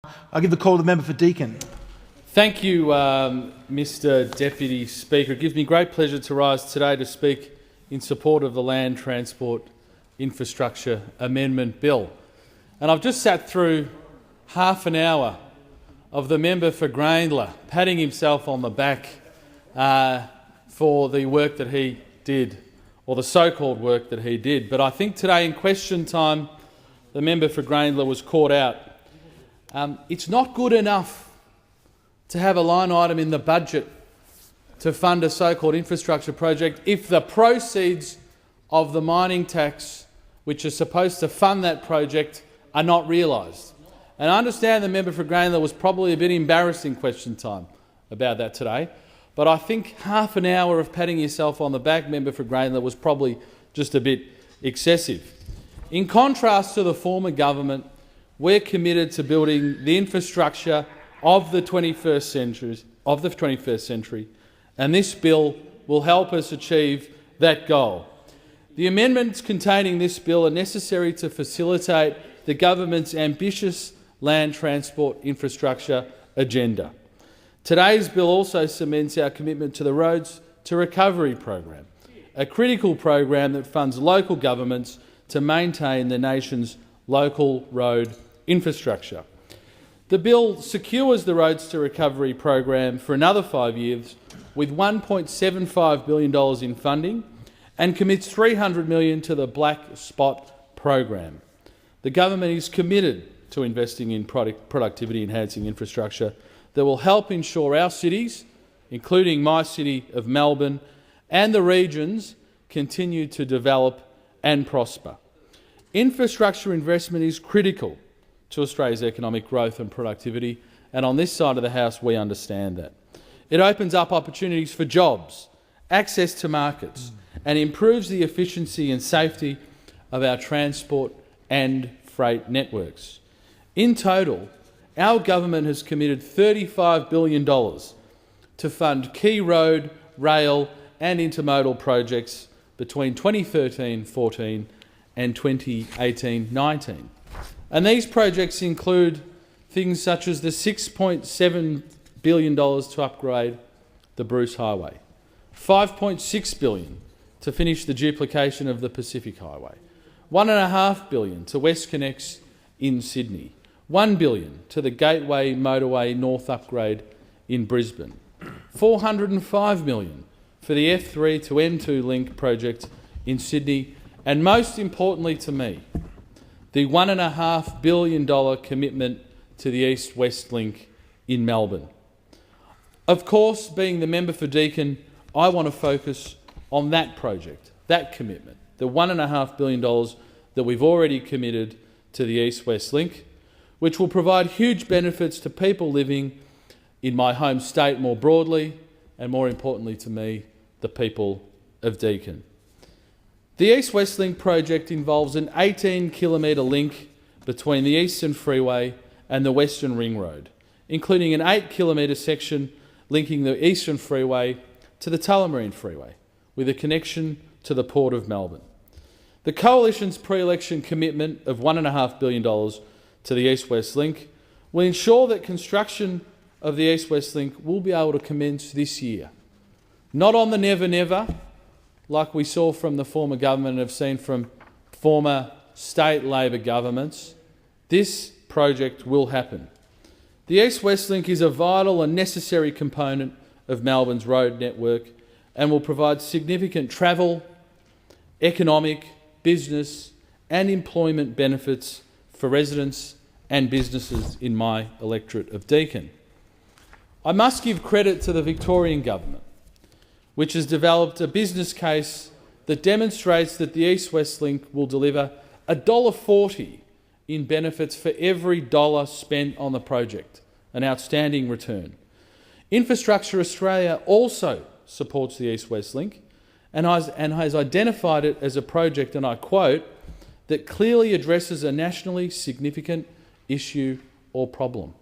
I give the call to the member for Deakin. Thank you, Mr Deputy Speaker. It gives me great pleasure to rise today to speak in support of the Land Transport Infrastructure Amendment Bill. And I've just sat through half an hour of the member for Grayndler patting himself on the back for the work that he did, or the so-called work that he did. But I think today in question time, the member for Grayndler was caught out. It's not good enough to have a line item in the budget to fund a so-called infrastructure project if the proceeds of the mining tax, which are supposed to fund that project, are not realised. And I understand the member for Grayndler was probably a bit embarrassed in question time about that today, but I think half an hour of patting yourself on the back, member for Grayndler, was probably just a bit excessive. In contrast to the former government, we're committed to building the infrastructure of the 21st century, and this bill will help us achieve that goal. The amendments containing this bill are necessary to facilitate the government's ambitious land transport infrastructure agenda. Today's bill also cements our commitment to the Roads to Recovery program, a critical program that funds local governments to maintain the nation's local road infrastructure. The bill secures the Roads to Recovery program for another 5 years with $1.75 billion in funding and commits $300 million to the Black Spot program. The government is committed to investing in productivity-enhancing infrastructure that will help ensure our cities, including my city of Melbourne, and the regions continue to develop and prosper. Infrastructure investment is critical to Australia's economic growth and productivity, and on this side of the House we understand that. It opens up opportunities for jobs, access to markets, and improves the efficiency and safety of our transport and freight networks. In total, our government has committed $35 billion to fund key road, rail and intermodal projects between 2013-14 and 2018-19. And these projects include things such as the $6.7 billion to upgrade the Bruce Highway, $5.6 billion to finish the duplication of the Pacific Highway, $1.5 billion to WestConnex in Sydney, $1 billion to the Gateway Motorway North upgrade in Brisbane, $405 million for the F3 to M2 link project in Sydney, and most importantly to me, the $1.5 billion commitment to the East-West link in Melbourne. Of course, being the member for Deakin, I want to focus on that project, that commitment, the $1.5 billion that we've already committed to the East-West link, which will provide huge benefits to people living in my home state more broadly, and more importantly to me, the people of Deakin. The East-West Link project involves an 18-kilometre link between the Eastern Freeway and the Western Ring Road, including an 8-kilometre section linking the Eastern Freeway to the Tullamarine Freeway, with a connection to the Port of Melbourne. The Coalition's pre-election commitment of $1.5 billion to the East-West Link will ensure that construction of the East-West Link will be able to commence this year. Not on the never-never, like we saw from the former government and have seen from former state Labor governments. This project will happen. The East-West Link is a vital and necessary component of Melbourne's road network and will provide significant travel, economic, business and employment benefits for residents and businesses in my electorate of Deakin. I must give credit to the Victorian government, which has developed a business case that demonstrates that the East-West Link will deliver $1.40 in benefits for every dollar spent on the project, an outstanding return. Infrastructure Australia also supports the East-West Link and has identified it as a project, and I quote, that clearly addresses a nationally significant issue or problem.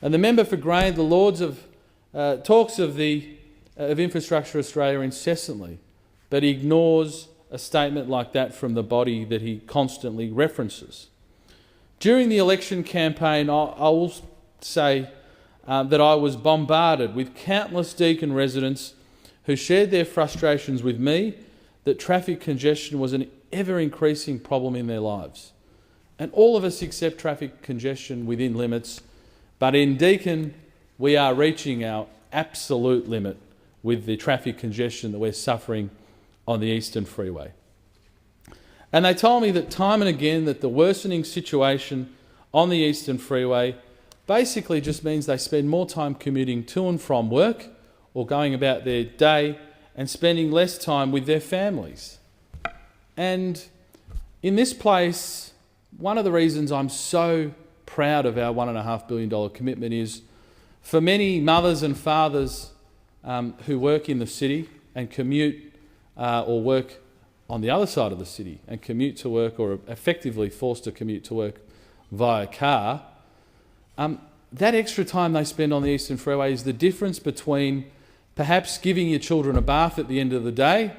And the member for Grayndler, the Lords talks of Infrastructure Australia incessantly, but he ignores a statement like that from the body that he constantly references. During the election campaign, I will say that I was bombarded with countless Deakin residents who shared their frustrations with me that traffic congestion was an ever-increasing problem in their lives. And all of us accept traffic congestion within limits, but in Deakin we are reaching our absolute limit with the traffic congestion that we're suffering on the Eastern Freeway. And they told me that time and again that the worsening situation on the Eastern Freeway basically just means they spend more time commuting to and from work or going about their day and spending less time with their families. And in this place, one of the reasons I'm so proud of our $1.5 billion commitment is for many mothers and fathers who work in the city and commute or work on the other side of the city and commute to work or are effectively forced to commute to work via car, that extra time they spend on the Eastern Freeway is the difference between perhaps giving your children a bath at the end of the day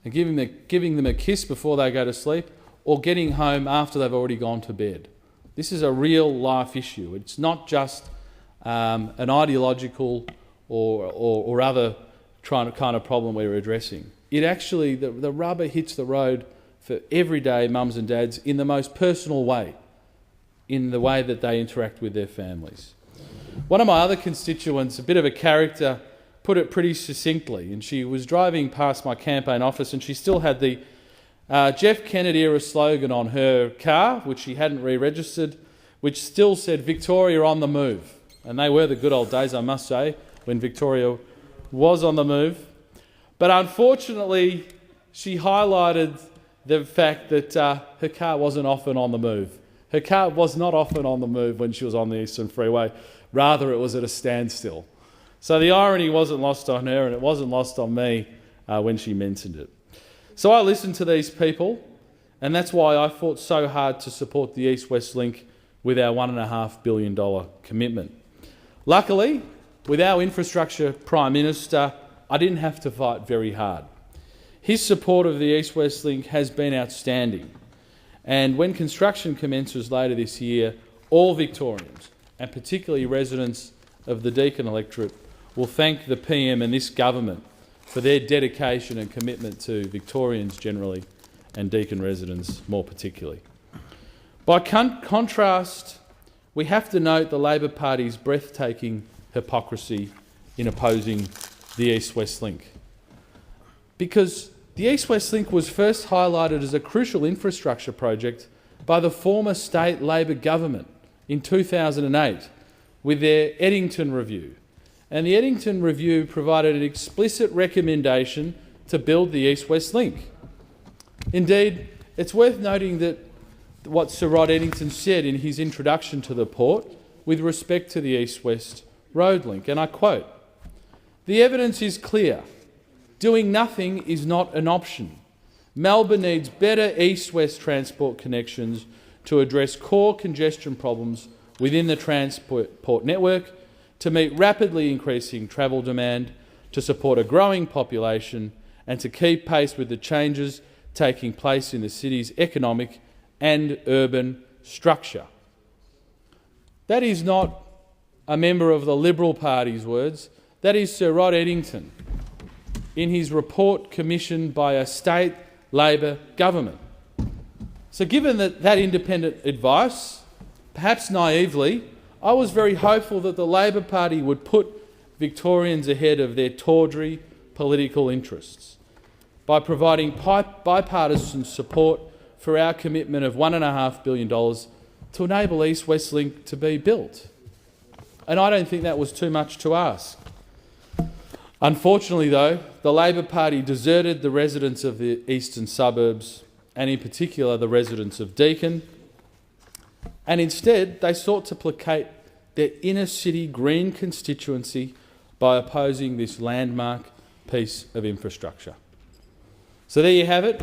and giving them a kiss before they go to sleep, or getting home after they've already gone to bed. This is a real life issue. It's not just an ideological or other kind of problem we're addressing. It actually, the rubber hits the road for everyday mums and dads in the most personal way, in the way that they interact with their families. One of my other constituents, a bit of a character, put it pretty succinctly, and she was driving past my campaign office and she still had the Jeff Kennedy era slogan on her car, which she hadn't re-registered, which still said Victoria on the move. And they were the good old days, I must say, when Victoria was on the move. But unfortunately, she highlighted the fact that her car wasn't often on the move. Her car was not often on the move when she was on the Eastern Freeway. Rather, it was at a standstill. So the irony wasn't lost on her, and it wasn't lost on me when she mentioned it. So I listened to these people, and that's why I fought so hard to support the East-West Link with our $1.5 billion commitment. Luckily, with our infrastructure Prime Minister, I didn't have to fight very hard. His support of the East-West Link has been outstanding. And when construction commences later this year, all Victorians, and particularly residents of the Deakin electorate, will thank the PM and this government for their dedication and commitment to Victorians generally and Deakin residents more particularly. By contrast, we have to note the Labor Party's breathtaking hypocrisy in opposing the East-West Link. Because the East-West Link was first highlighted as a crucial infrastructure project by the former state Labor government in 2008 with their Eddington Review. And the Eddington Review provided an explicit recommendation to build the East-West Link. Indeed, it's worth noting that what Sir Rod Eddington said in his introduction to the port with respect to the East-West Road Link, and I quote, "The evidence is clear. Doing nothing is not an option. Melbourne needs better east-west transport connections to address core congestion problems within the transport network, to meet rapidly increasing travel demand, to support a growing population, and to keep pace with the changes taking place in the city's economic and urban structure." That is not a member of the Liberal Party's words. That is Sir Rod Eddington in his report commissioned by a state Labor government. So given that independent advice, perhaps naively, I was very hopeful that the Labor Party would put Victorians ahead of their tawdry political interests by providing bipartisan support for our commitment of $1.5 billion to enable East-West Link to be built. And I don't think that was too much to ask. Unfortunately, though, the Labor Party deserted the residents of the eastern suburbs, and in particular the residents of Deakin, and instead they sought to placate their inner-city Green constituency by opposing this landmark piece of infrastructure. So there you have it.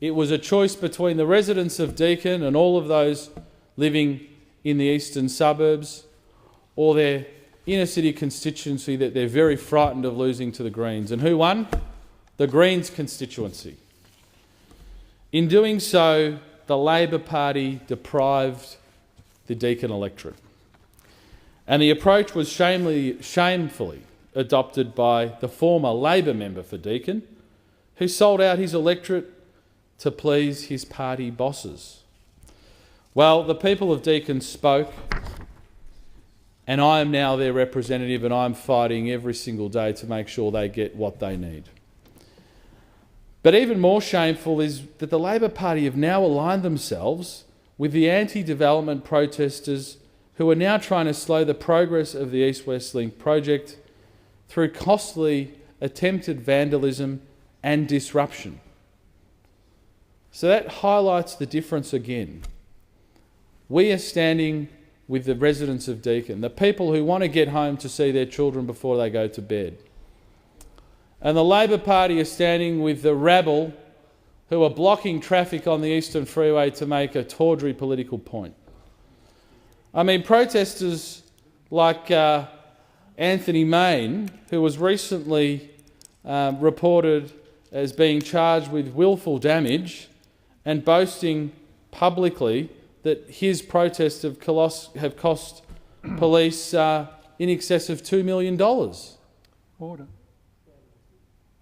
It was a choice between the residents of Deakin and all of those living in the eastern suburbs, or their inner-city constituency that they're very frightened of losing to the Greens. And who won? The Greens constituency. In doing so, the Labor Party deprived the Deakin electorate. And the approach was shamefully adopted by the former Labor member for Deakin, who sold out his electorate to please his party bosses. Well, the people of Deakin spoke, and I am now their representative, and I'm fighting every single day to make sure they get what they need. But even more shameful is that the Labor Party have now aligned themselves with the anti-development protesters who are now trying to slow the progress of the East-West Link project through costly attempted vandalism and disruption. So that highlights the difference again. We are standing with the residents of Deakin, the people who want to get home to see their children before they go to bed. And the Labor Party are standing with the rabble who are blocking traffic on the Eastern Freeway to make a tawdry political point. I mean, protesters like Anthony Main, who was recently reported as being charged with willful damage and boasting publicly that his protests have cost police in excess of $2 million. Order.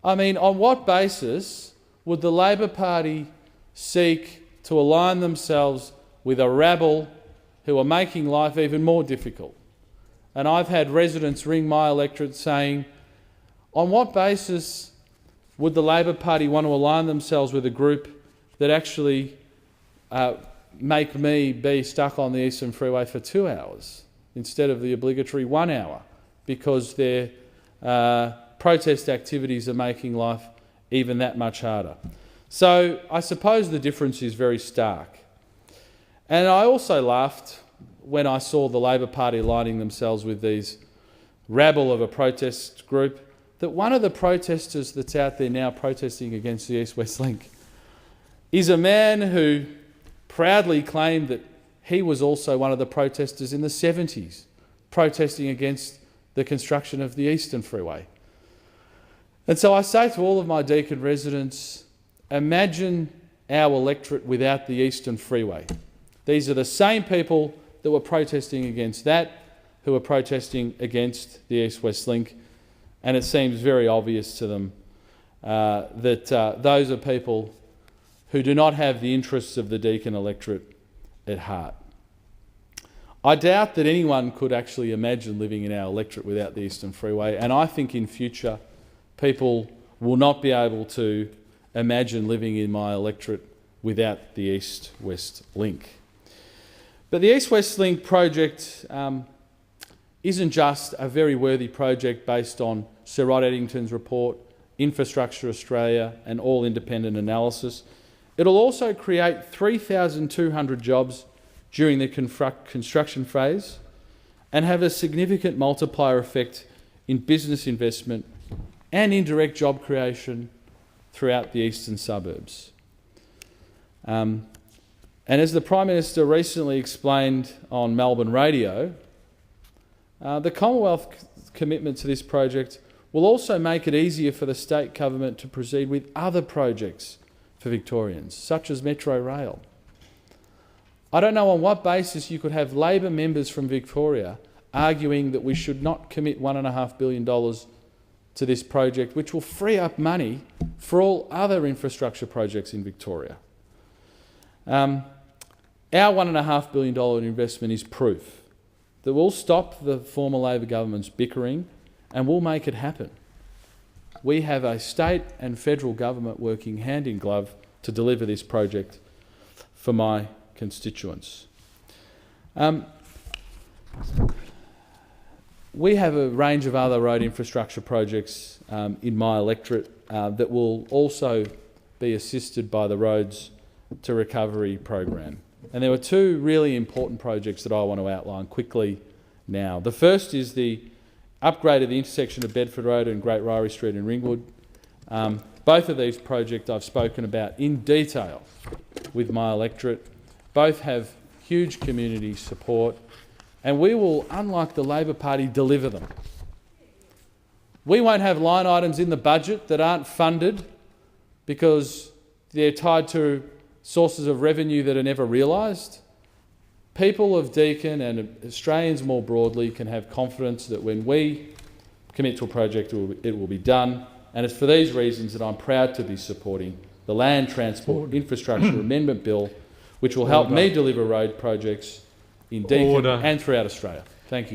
I mean, on what basis would the Labor Party seek to align themselves with a rabble who are making life even more difficult? And I've had residents ring my electorate saying, on what basis would the Labor Party want to align themselves with a group that actually make me be stuck on the Eastern Freeway for 2 hours instead of the obligatory 1 hour because their protest activities are making life even that much harder? So I suppose the difference is very stark. And I also laughed when I saw the Labor Party aligning themselves with these rabble of a protest group, that one of the protesters that's out there now protesting against the East-West Link is a man who proudly claimed that he was also one of the protesters in the 70s, protesting against the construction of the Eastern Freeway. And so I say to all of my Deakin residents, imagine our electorate without the Eastern Freeway. These are the same people that were protesting against that, who were protesting against the East-West Link, and it seems very obvious to them that those are people who do not have the interests of the Deakin electorate at heart. I doubt that anyone could actually imagine living in our electorate without the Eastern Freeway, and I think in future people will not be able to imagine living in my electorate without the East-West Link. But the East-West Link project isn't just a very worthy project based on Sir Rod Eddington's report, Infrastructure Australia and all independent analysis. It'll also create 3,200 jobs during the construction phase and have a significant multiplier effect in business investment and indirect job creation throughout the eastern suburbs. And as the Prime Minister recently explained on Melbourne radio, the Commonwealth commitment to this project will also make it easier for the state government to proceed with other projects for Victorians, such as Metro Rail. I don't know on what basis you could have Labor members from Victoria arguing that we should not commit $1.5 billion to this project, which will free up money for all other infrastructure projects in Victoria. Our $1.5 billion investment is proof that we'll stop the former Labor government's bickering and we'll make it happen. We have a state and federal government working hand in glove to deliver this project for my constituents. We have a range of other road infrastructure projects in my electorate that will also be assisted by the Roads to Recovery program. And there were two really important projects that I want to outline quickly now. The first is the upgrade of the intersection of Bedford Road and Great Ryrie Street in Ringwood. Both of these projects I've spoken about in detail with my electorate. Both have huge community support, and we will, unlike the Labor Party, deliver them. We won't have line items in the budget that aren't funded because they're tied to sources of revenue that are never realised. People of Deakin and Australians more broadly can have confidence that when we commit to a project, it will be done. And it's for these reasons that I'm proud to be supporting the Land Transport Infrastructure Amendment Bill, which will help me deliver road projects in Deakin and throughout Australia.